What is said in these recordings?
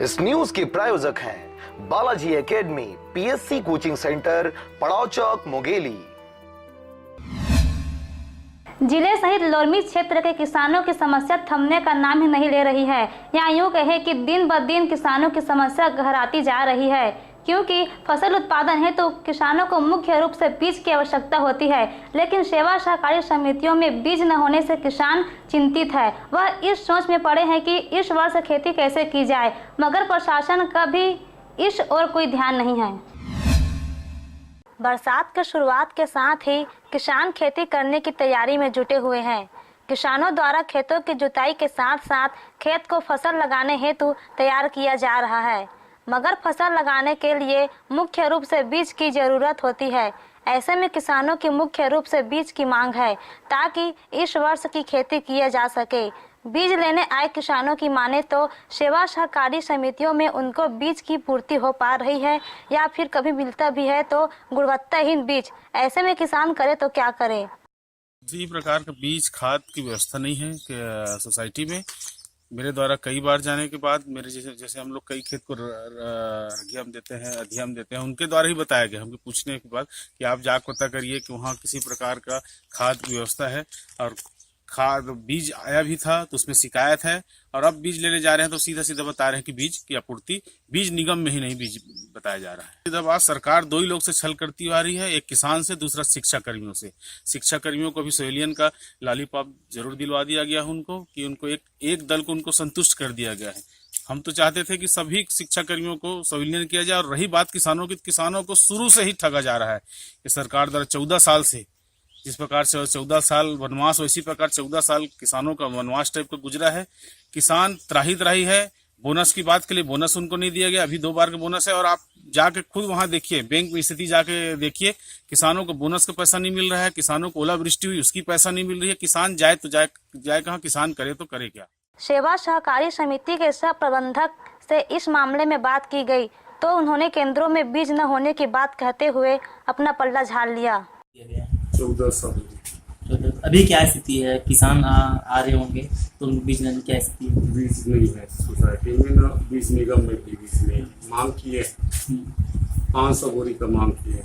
इस न्यूज के प्रायोजक हैं Balaji academy, PSC coaching centre, पड़ाव चौक, मुंगेली। जिले सहित लोरमी क्षेत्र के किसानों की समस्या थमने का नाम ही नहीं ले रही है। यहाँ यूँ कहे कि दिन ब दिन किसानों की समस्या गहराती जा रही है, क्योंकि फसल उत्पादन है तो किसानों को मुख्य रूप से बीज की आवश्यकता होती है, लेकिन सेवा सहकारी समितियों में बीज न होने से किसान चिंतित है। वह इस सोच में पड़े हैं कि इस वर्ष खेती कैसे की जाए, मगर प्रशासन का भी इस ओर कोई ध्यान नहीं है। बरसात की शुरुआत के साथ ही किसान खेती करने की तैयारी में जुटे हुए हैं। किसानों द्वारा खेतों की जुताई के साथ साथ खेत को फसल लगाने हेतु तैयार किया जा रहा है, मगर फसल लगाने के लिए मुख्य रूप से बीज की जरूरत होती है। ऐसे में किसानों की मुख्य रूप से बीज की मांग है ताकि इस वर्ष की खेती किया जा सके। बीज लेने आए किसानों की माने तो सेवा सहकारी समितियों में उनको बीज की पूर्ति हो पा रही है या फिर कभी मिलता भी है तो गुणवत्ताहीन बीज। ऐसे में किसान करे तो क्या करे। किसी प्रकार का बीज खाद की व्यवस्था नहीं है कि सोसाइटी में। मेरे द्वारा कई बार जाने के बाद मेरे जैसे हम लोग कई खेत को अर्घ्यम देते हैं, अधियम देते हैं, उनके द्वारा ही बताया गया हमको पूछने के बाद कि आप जाकर पता करिए कि वहाँ किसी प्रकार का खाद की व्यवस्था है। और खाद बीज आया भी था तो उसमें शिकायत है, और अब बीज लेने जा रहे हैं तो सीधा सीधा बता रहे हैं कि बीज की आपूर्ति बीज निगम में ही नहीं बीज बताया जा रहा है। इधर बात सरकार दो ही लोग से छल करती आ रही है, एक किसान से, दूसरा शिक्षा कर्मियों से। शिक्षा कर्मियों को भी सिविलियन का लॉलीपॉप जरूर दिलवा दिया गया उनको कि उनको एक दल को उनको संतुष्ट कर दिया गया है। हम तो चाहते थे कि सभी शिक्षा कर्मियों को सिविलियन किया जाए। और रही बात किसानों की, किसानों को शुरू से ही ठगा जा रहा है कि सरकार द्वारा 14 साल से, जिस प्रकार से 14 साल वनवास, वैसी प्रकार 14 साल किसानों का वनवास टाइप का गुजरा है। किसान त्राही है। बोनस की बात के लिए बोनस उनको नहीं दिया गया, अभी 2 बार का बोनस है। और आप जाके खुद वहां देखिए, बैंक में स्थिति जाके देखिए, किसानों को बोनस का पैसा नहीं मिल रहा है। किसानों को ओलावृष्टि हुई उसकी पैसा नहीं मिल रही है। किसान जाए तो जाए कहाँ, किसान करे तो करे क्या। सेवा सहकारी समिति के सह प्रबंधक से इस मामले में बात की गई तो उन्होंने केंद्रों में बीज न होने की बात कहते हुए अपना पल्ला झाड़ लिया। 14 साल अभी क्या स्थिति है? किसान आ रहे होंगे तो बीज लेने क्या स्थिति है? बीज नहीं है सोसाइटी में, ना बीज निगम में भी बीज नहीं। मांग की है 500 बोरी का मांग की है।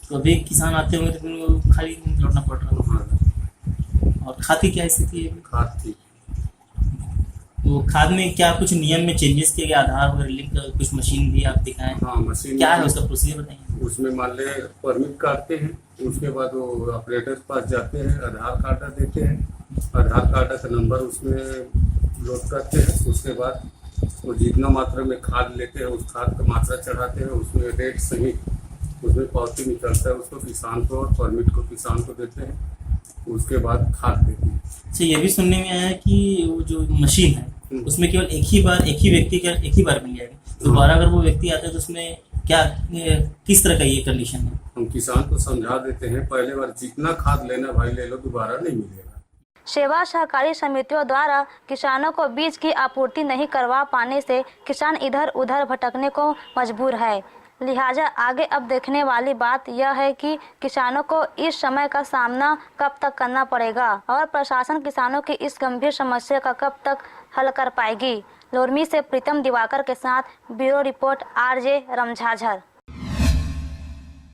तो अभी किसान आते होंगे तो उनको खाली लौटना पड़ रहा है। हाँ। और खाद की क्या स्थिति है? खाद थी, वो खाद में क्या कुछ नियम में चेंजेस किए गए? आधार वगैरह लिंक कुछ मशीन भी आप दिखाएं। हाँ मशीन क्या है उसका प्रोसीजर बताइए। उसमें मान ले परमिट काटते हैं, उसके बाद वो ऑपरेटर के पास जाते हैं, आधार कार्ड देते हैं, आधार कार्ड का नंबर उसमें लोड करते हैं। उसके बाद वो जितना मात्रा में खाद लेते हैं उस खाद का मात्रा चढ़ाते हैं, उसमें रेट सहित उसमें पावती निकलता है, उसको किसान को और परमिट को किसान को देते हैं। उसके बाद खाद देते हैं। अच्छा, ये भी सुनने में आया कि वो जो मशीन है उसमें केवल एक ही व्यक्ति का एक ही बार मिल जाएगा। दोबारा अगर वो व्यक्ति आता है तो उसमें क्या किस तरह का ये कंडीशन है? हम किसान को समझा देते हैं, पहले बार जितना खाद लेना भाई ले लो, दोबारा नहीं मिलेगा। सेवा सहकारी समितियों द्वारा किसानों को बीज की आपूर्ति नहीं करवा पाने से किसान इधर उधर भटकने को मजबूर है। लिहाजा आगे अब देखने वाली बात यह है कि किसानों को इस समय का सामना कब तक करना पड़ेगा और प्रशासन किसानों की इस गंभीर समस्या का कब तक हल कर पाएगी। लोरमी से प्रीतम दिवाकर के साथ ब्यूरो रिपोर्ट RJ रमझाझर।